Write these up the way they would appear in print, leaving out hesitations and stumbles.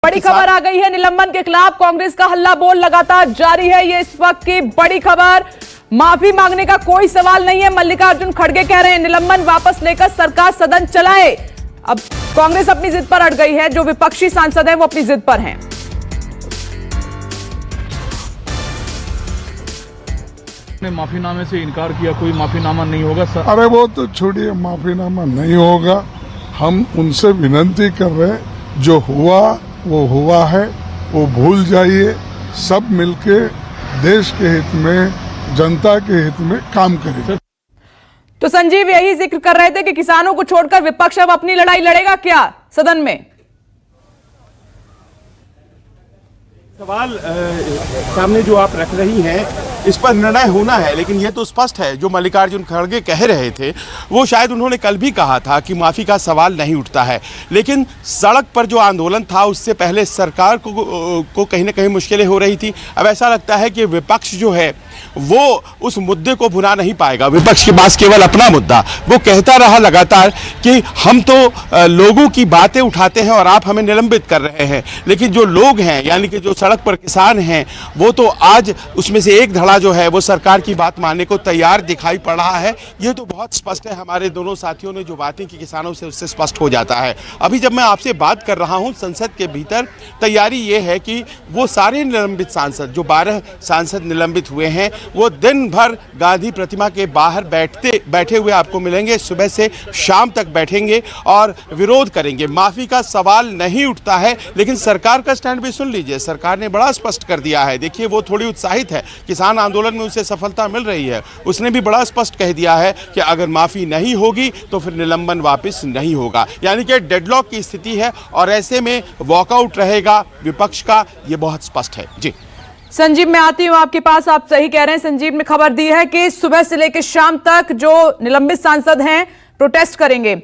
बड़ी खबर आ गई है निलंबन के खिलाफ। कांग्रेस का हल्ला बोल लगातार जारी है। ये इस वक्त की बड़ी खबर। माफी मांगने का कोई सवाल नहीं है। मल्लिकार्जुन खड़गे कह रहे हैं निलंबन वापस लेकर सरकार सदन चलाए। अब कांग्रेस अपनी जिद पर अड़ गई है। जो विपक्षी सांसद हैं वो अपनी जिद पर हैं। ने माफीनामे से इनकार किया, कोई माफीनामा नहीं होगा सर। अरे वो तो छोड़िए, माफीनामा नहीं होगा। हम उनसे विनती कर रहे हैं, जो हुआ वो हुआ है, वो भूल जाइए। सब मिलके देश के हित में, जनता के हित में काम करें। तो संजीव यही जिक्र कर रहे थे कि किसानों को छोड़कर विपक्ष अब अपनी लड़ाई लड़ेगा क्या सदन में? सवाल सामने जो आप रख रही हैं इस पर निर्णय होना है, लेकिन यह तो स्पष्ट है जो मल्लिकार्जुन खड़गे कह रहे थे वो शायद उन्होंने कल भी कहा था कि माफी का सवाल नहीं उठता है, लेकिन सड़क पर जो आंदोलन था उससे पहले सरकार को कहीं ना कहीं मुश्किलें हो रही थी। अब ऐसा लगता है कि विपक्ष जो है वो उस मुद्दे को भुला नहीं पाएगा। विपक्ष के पास केवल अपना मुद्दा, वो कहता रहा लगातार कि हम तो लोगों की बातें उठाते हैं और आप हमें निलंबित कर रहे हैं, लेकिन जो लोग हैं यानी कि जो सड़क पर किसान हैं वो तो आज उसमें से एक धड़ा जो है वो सरकार की बात मानने को तैयार दिखाई पड़ रहा है। ये तो बहुत स्पष्ट है। हमारे दोनों साथियों ने जो बातें की किसानों से उससे स्पष्ट हो जाता है। अभी जब मैं आपसे बात कर रहा हूं संसद के भीतर तैयारी ये है कि वो सारे निलंबित सांसद, जो 12 सांसद निलंबित हुए हैं, वो दिन भर गांधी प्रतिमा के बाहर बैठे हुए आपको मिलेंगे। सुबह से शाम तक बैठेंगे और विरोध करेंगे। माफी का सवाल नहीं उठता है, लेकिन सरकार का स्टैंड भी सुन लीजिए। सरकार ने बड़ा स्पष्ट कर दिया है। देखिए वो थोड़ी उत्साहित है, किसान आंदोलन में उसे सफलता मिल रही है। उसने भी बड़ा स्पष्ट कह दिया है कि अगर माफी नहीं होगी तो फिर निलंबन वापस नहीं होगा, यानी कि डेडलॉक की स्थिति है और ऐसे में वॉकआउट रहेगा विपक्ष का। ये बहुत स्पष्ट है। जी संजीव, मैं आती हूं आपके पास। आप सही कह रहे हैं। संजीव ने खबर दी है कि सुबह से लेकर शाम तक जो निलंबित सांसद हैं प्रोटेस्ट करेंगे।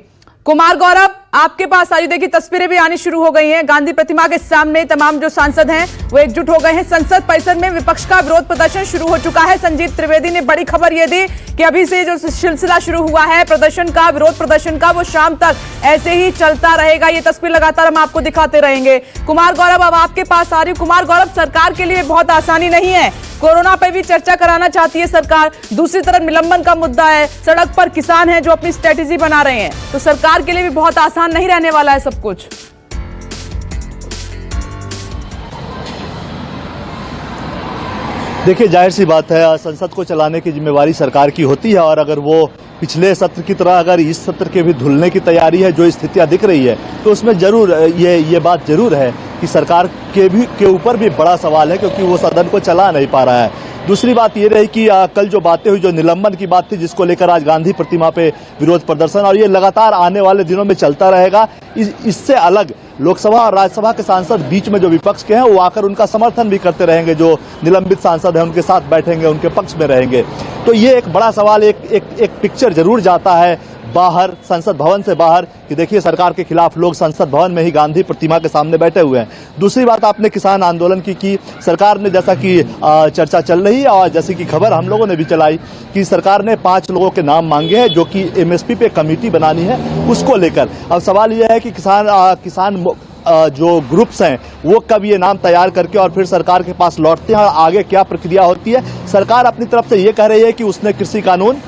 कुमार गौरव, आपके पास आइए। देखिए तस्वीरें भी आनी शुरू हो गई हैं। गांधी प्रतिमा के सामने तमाम जो सांसद हैं वो एकजुट हो गए हैं। संसद परिसर में विपक्ष का विरोध प्रदर्शन शुरू हो चुका है। संजीव त्रिवेदी ने बड़ी खबर यह दी कि अभी से जो सिलसिला शुरू हुआ है प्रदर्शन का, विरोध प्रदर्शन का, वो शाम तक ऐसे ही चलता रहेगा। ये तस्वीर लगातार हम आपको दिखाते रहेंगे। कुमार गौरव, अब आपके पास आ रही हूं। कुमार गौरव, सरकार के लिए बहुत आसानी नहीं है। कोरोना पर भी चर्चा कराना चाहती है सरकार, दूसरी तरफ निलंबन का मुद्दा है, सड़क पर किसान हैं जो अपनी स्ट्रेटेजी बना रहे हैं। तो सरकार के लिए भी बहुत आसान नहीं रहने वाला है सब कुछ। देखिए जाहिर सी बात है, संसद को चलाने की जिम्मेवारी सरकार की होती है और अगर वो पिछले सत्र की तरह अगर इस सत्र के भी धुलने की तैयारी है, जो स्थितियां दिख रही है, तो उसमें जरूर ये बात जरूर है कि सरकार के ऊपर भी बड़ा सवाल है, क्योंकि वो सदन को चला नहीं पा रहा है। दूसरी बात ये रही कि कल जो बातें हुई, जो निलंबन की बात थी, जिसको लेकर आज गांधी प्रतिमा पे विरोध प्रदर्शन, और ये लगातार आने वाले दिनों में चलता रहेगा। इससे अलग लोकसभा और राज्यसभा के सांसद बीच में जो विपक्ष के हैं वो आकर उनका समर्थन भी करते रहेंगे। जो निलंबित सांसद हैं उनके साथ बैठेंगे, उनके पक्ष में रहेंगे। तो ये एक बड़ा सवाल, एक पिक्चर जरूर जाता है बाहर, संसद भवन से बाहर, कि देखिए सरकार के खिलाफ लोग संसद भवन में ही गांधी प्रतिमा के सामने बैठे हुए हैं। दूसरी बात आपने किसान आंदोलन की सरकार ने, जैसा कि चर्चा चल रही है और जैसे कि खबर हम लोगों ने भी चलाई कि सरकार ने 5 लोगों के नाम मांगे हैं जो कि एमएसपी पे कमेटी बनानी है, उसको लेकर। अब सवाल यह है कि किसान जो ग्रुप्स हैं वो कब ये नाम तैयार करके और फिर सरकार के पास लौटते हैं और आगे क्या प्रक्रिया होती है। सरकार अपनी तरफ से ये कह रही है कि उसने कृषि कानून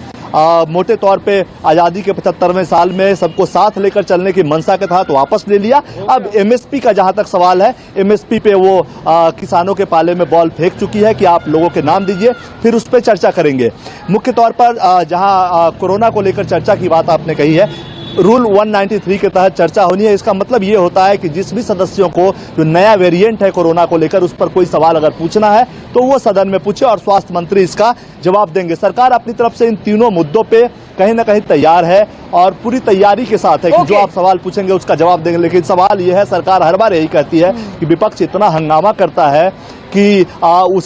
मोटे तौर पे आजादी के 75वें साल में सबको साथ लेकर चलने की मंशा के तहत वापस ले लिया। अब एमएसपी का जहां तक सवाल है, एमएसपी पे वो किसानों के पाले में बॉल फेंक चुकी है कि आप लोगों के नाम दीजिए, फिर उस पर चर्चा करेंगे। मुख्य तौर पर जहां कोरोना को लेकर चर्चा की बात आपने कही है, रूल 193 के तहत चर्चा होनी है। इसका मतलब ये होता है कि जिस भी सदस्यों को जो नया वेरिएंट है कोरोना को लेकर, उस पर कोई सवाल अगर पूछना है तो वो सदन में पूछे और स्वास्थ्य मंत्री इसका जवाब देंगे। सरकार अपनी तरफ से इन तीनों मुद्दों पे कहीं ना कहीं तैयार है और पूरी तैयारी के साथ है कि जो आप सवाल पूछेंगे उसका जवाब देंगे। लेकिन सवाल ये है, सरकार हर बार यही कहती है कि विपक्ष इतना हंगामा करता है कि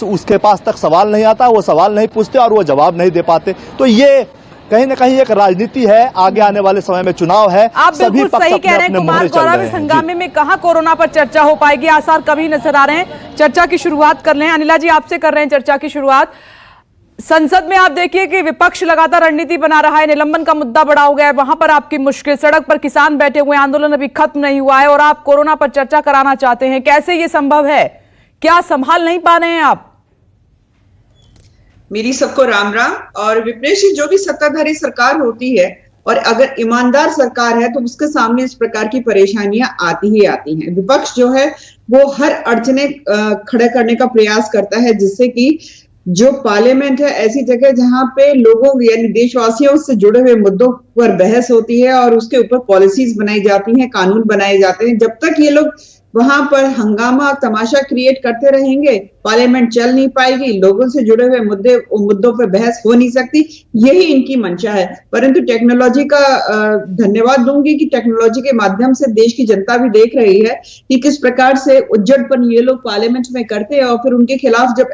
उसके पास तक सवाल नहीं आता, वो सवाल नहीं पूछते और वो जवाब नहीं दे पाते। तो ये कहीं ना कहीं एक राजनीति है, आगे आने वाले समय में चुनाव है। आप बिल्कुल सही कह रहे हैं कुमार गौरव। इस हंगामे में कहां कोरोना पर चर्चा हो पाएगी, आसार कभी नजर आ रहे हैं। चर्चा की शुरुआत कर लें। अनिला जी, आपसे कर रहे हैं चर्चा की शुरुआत। संसद में आप देखिए कि विपक्ष लगातार रणनीति बना रहा है, निलंबन का मुद्दा बड़ा हो गया है, वहां पर आपकी मुश्किल, सड़क पर किसान बैठे हुए, आंदोलन अभी खत्म नहीं हुआ है और आप कोरोना पर चर्चा कराना चाहते हैं। कैसे ये संभव है? क्या संभाल नहीं पा रहे हैं आप? मेरी सबको राम राम। और विपनेश जी, जो भी सत्ताधारी सरकार होती है और अगर ईमानदार सरकार है तो उसके सामने इस प्रकार की परेशानियां आती ही आती हैं। विपक्ष जो है वो हर अड़चने खड़े करने का प्रयास करता है, जिससे कि जो पार्लियामेंट है ऐसी जगह जहां पे लोगों यानी देशवासियों से जुड़े हुए मुद्दों पर बहस होती है और उसके ऊपर पॉलिसीज बनाई जाती हैं, कानून बनाए जाते हैं। जब तक ये लोग वहां पर हंगामा और तमाशा क्रिएट करते रहेंगे, पार्लियामेंट चल नहीं पाएगी, लोगों से जुड़े हुए मुद्दों पर बहस हो नहीं सकती। यही इनकी मंशा है। परंतु टेक्नोलॉजी का धन्यवाद दूंगी कि टेक्नोलॉजी के माध्यम से देश की जनता भी देख रही है कि किस प्रकार से उज्जड़पन ये लोग पार्लियामेंट में करते हैं और फिर उनके खिलाफ जब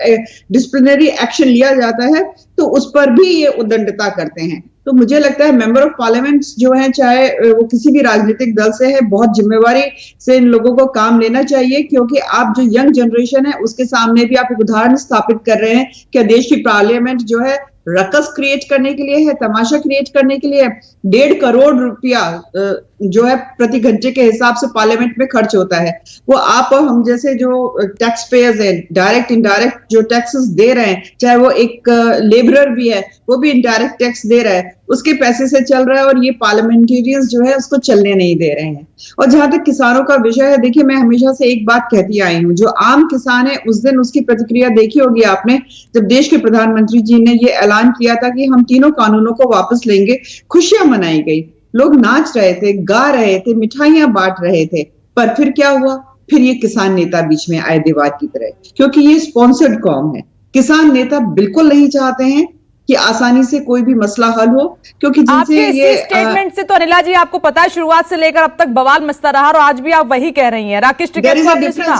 डिसिप्लिनरी एक्शन लिया जाता है तो उस पर भी ये उद्दंडता करते हैं। तो मुझे लगता है मेंबर ऑफ पार्लियामेंट जो है, चाहे वो किसी भी राजनीतिक दल से है, बहुत जिम्मेवारी से इन लोगों को काम लेना चाहिए, क्योंकि आप जो यंग जनरेशन है उसके सामने भी आप एक उदाहरण स्थापित कर रहे हैं। क्या देश की पार्लियामेंट जो है रकस क्रिएट करने के लिए है, तमाशा क्रिएट करने के लिए है? 1.5 करोड़ रुपया जो है प्रति घंटे के हिसाब से पार्लियामेंट में खर्च होता है। वो आप और हम जैसे जो टैक्स पेयर्स हैं, डायरेक्ट इनडायरेक्ट जो टैक्सेस दे रहे हैं, चाहे वो एक लेबरर भी है वो भी इनडायरेक्ट टैक्स दे रहा है, उसके पैसे से चल रहा है और ये पार्लियामेंटेरियंस जो है उसको चलने नहीं दे रहे हैं। और जहां तक किसानों का विषय है, देखिए मैं हमेशा से एक बात कहती आई हूं, जो आम किसान है उस दिन उसकी प्रतिक्रिया देखी होगी आपने, जब देश के प्रधानमंत्री जी ने ये ऐलान किया था कि हम तीनों कानूनों को वापस लेंगे। खुशियां मनाई गई, लोग नाच रहे थे, गा रहे थे, मिठाइयां बांट रहे थे। पर फिर क्या हुआ? फिर ये किसान नेता बीच में आए दीवार की तरह, क्योंकि ये स्पॉन्सर्ड कॉम है। किसान नेता बिल्कुल नहीं चाहते हैं कि आसानी से कोई भी मसला हल हो, क्योंकि आपके जिनसे ये स्टेटमेंट से तो अनिला जी आपको पता है शुरुआत से लेकर अब तक बवाल मचता रहा और आज भी आप वही कह रही हैं। राकेश टिकैत को आपने सुना?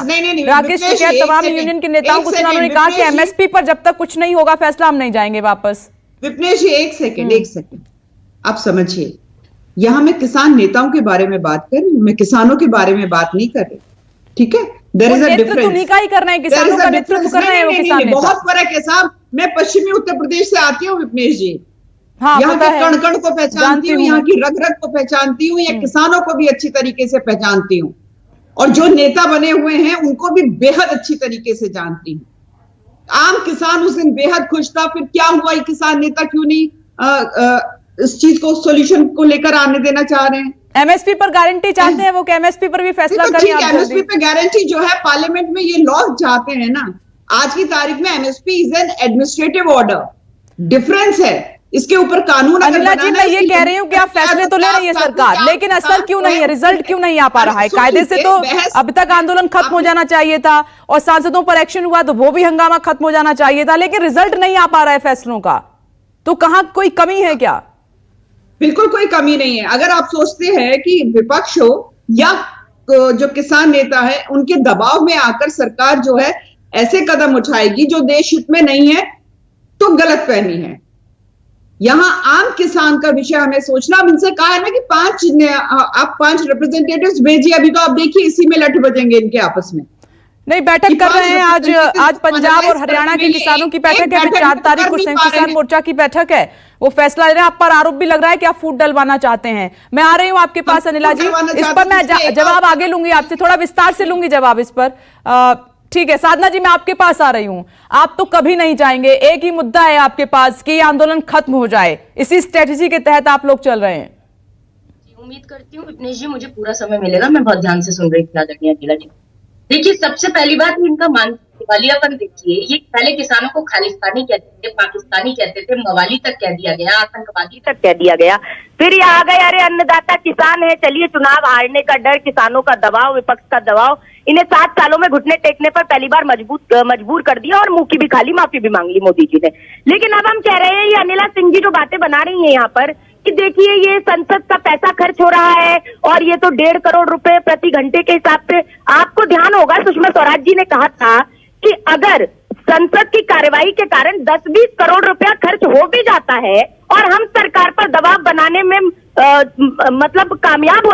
राकेश टिकैत तमाम यूनियन के नेताओं को सुना, उन्होंने कहा कि एमएसपी पर जब तक कुछ नहीं होगा फैसला हम नहीं जाएंगे वापस। विपनेश जी एक सेकंड आप समझिए, यहां मैं किसान नेताओं के बारे में बात कर रही हूं, मैं किसानों के बारे में बात नहीं कर रही, ठीक है? There is a difference. उन्हीं का ही करना है, किसानों का नेतृत्व करना है वो किसान नेता। बहुत फर्क है साहब। मैं पश्चिमी उत्तर प्रदेश से आती हूँ विपनेश जी, हाँ, यहाँ के कण कण को पहचानती हूँ, यहाँ की रग रग को पहचानती हूँ, या किसानों को भी अच्छी तरीके से पहचानती हूँ, और जो नेता बने हुए हैं उनको भी बेहद अच्छी तरीके से जानती हूँ। आम किसान उस दिन बेहद खुश था, फिर क्या हुआ? ये किसान नेता क्यों नहीं इस चीज को सोल्यूशन को लेकर आने देना चाह रहे हैं? एमएसपी पर गारंटी चाहते हैं वो, कि एमएसपी पर भी फैसला करें आप। एमएसपी पे गारंटी जो है पार्लियामेंट में ये लॉ चाहते हैं ना। आज की तारीख में MSP is an administrative order, difference है। इसके ऊपर कानून अनिला जी मैं ये कह रही हूँ कि आप फैसले तो ले रही है सरकार, लेकिन असर क्यों नहीं है, रिजल्ट क्यों नहीं आ पा रहा है? कायदे से तो अब तक आंदोलन खत्म हो जाना चाहिए था और सांसदों पर एक्शन हुआ तो वो भी हंगामा खत्म हो जाना चाहिए था, लेकिन रिजल्ट नहीं आ पा रहा है फैसलों का। तो कहां कोई कमी है क्या? बिल्कुल कोई कमी नहीं है। अगर आप सोचते हैं कि विपक्ष हो या जो किसान नेता है उनके दबाव में आकर सरकार जो है ऐसे कदम उठाएगी जो देश हित में नहीं है, तो गलतफहमी है। यहां आम किसान का विषय हमें सोचना। अब इनसे कहा है ना कि आप 5 रिप्रेजेंटेटिव्स भेजिए, अभी तो आप देखिए इसी में लठ बजेंगे इनके आपस में। नहीं, बैठक कर रहे हैं आज पंजाब और हरियाणा के किसानों की बैठक है, फिर 4 तारीख को संयुक्त किसान मोर्चा की बैठक है, वो फैसला ले रहे हैं। आप पर आरोप भी लग रहा है कि आप फूट डलवाना चाहते हैं। मैं आ रही हूं आपके पास अनिला जी, इस पर मैं जवाब आगे लूंगी आपसे, थोड़ा विस्तार से लूंगी जवाब इस पर। ठीक है साधना जी, मैं आपके पास आ रही हूं। आप तो कभी नहीं चाहेंगे, एक ही मुद्दा है आपके पास कि आंदोलन खत्म हो जाए, इसी स्ट्रेटेजी के तहत आप लोग चल रहे हैं। उम्मीद करती हूँ विपनेश जी मुझे पूरा समय मिलेगा, मैं बहुत ध्यान से सुन रही थी आदरणीय अनिला जी। देखिए, सबसे पहली बात इनका मानसिक दिवालियापन देखिए। ये पहले किसानों को खालिस्तानी कहते थे, पाकिस्तानी कहते थे, मवाली तक कह दिया गया, आतंकवादी तक कह दिया गया, फिर ये आ गए अरे अन्नदाता किसान है, चलिए चुनाव हारने का डर, किसानों का दबाव, विपक्ष का दबाव, इन्हें 7 सालों में घुटने टेकने पर पहली बार मजबूर कर दिया और मुंह की भी खाली माफी भी मांग ली मोदी जी ने। लेकिन अब हम कह रहे हैं ये अनिला सिंह जी जो बातें बना रही है यहाँ पर कि देखिए ये संसद का पैसा खर्च हो रहा है और ये तो 1.5 करोड़ रुपए प्रति घंटे के हिसाब से। आपको ध्यान होगा सुषमा स्वराज जी ने कहा था कि अगर संसद की कार्यवाही के कारण 10-20 करोड़ रुपया खर्च हो भी जाता है और हम सरकार पर दबाव बनाने में मतलब कामयाब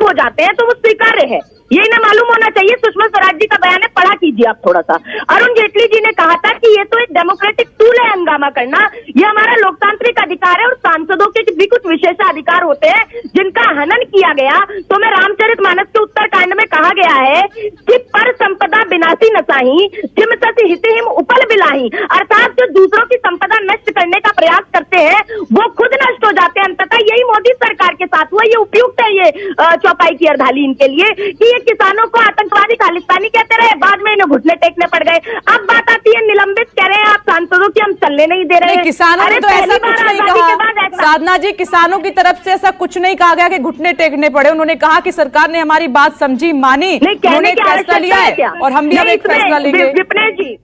हो जाते हैं तो वो स्वीकार्य है। ये इन्हें मालूम होना चाहिए। सुषमा स्वराज जी का बयान है, पढ़ा कीजिए। लीजिए आप थोड़ा सा। अरुण जेटली जी ने कहा था कि ये तो एक डेमोक्रेटिक टूल है हंगामा करना, ये हमारा लोकतांत्रिक अधिकार है और सांसदों के भी कुछ विशेषाधिकार होते हैं जिनका हनन किया गया। तो मैं रामचरितमानस के उत्तरकांड में कहा गया है कि पर संपदा विनाशी नसाही जिम सति हितहिम उपल बिलाही, अर्थात जो दूसरों की संपदा नष्ट करने का प्रयास करते हैं वो खुद नष्ट हो जाते हैं। अंततः यही मोदी सरकार के साथ हुआ। ये उपयुक्त है ये चौपाई की अर्धाली इनके लिए कि ये किसानों को आतंकवादी खालिस्तानी कहते रहे, बाद में इन्हें घुटने टेकने पड़ गए। अब बात आती है निलंबित कह रहे हैं आप सांसदों की हम चलने नहीं दे रहे। किसानों ने तो ऐसा कुछ नहीं कहा साधना जी, किसानों की तरफ से ऐसा कुछ नहीं कहा गया कि घुटने टेकने पड़े। उन्होंने कहा कि सरकार ने हमारी बात समझी, मानी, उन्होंने फैसला लिया है और हम भी अब एक फैसला लेंगे। विपनेश जी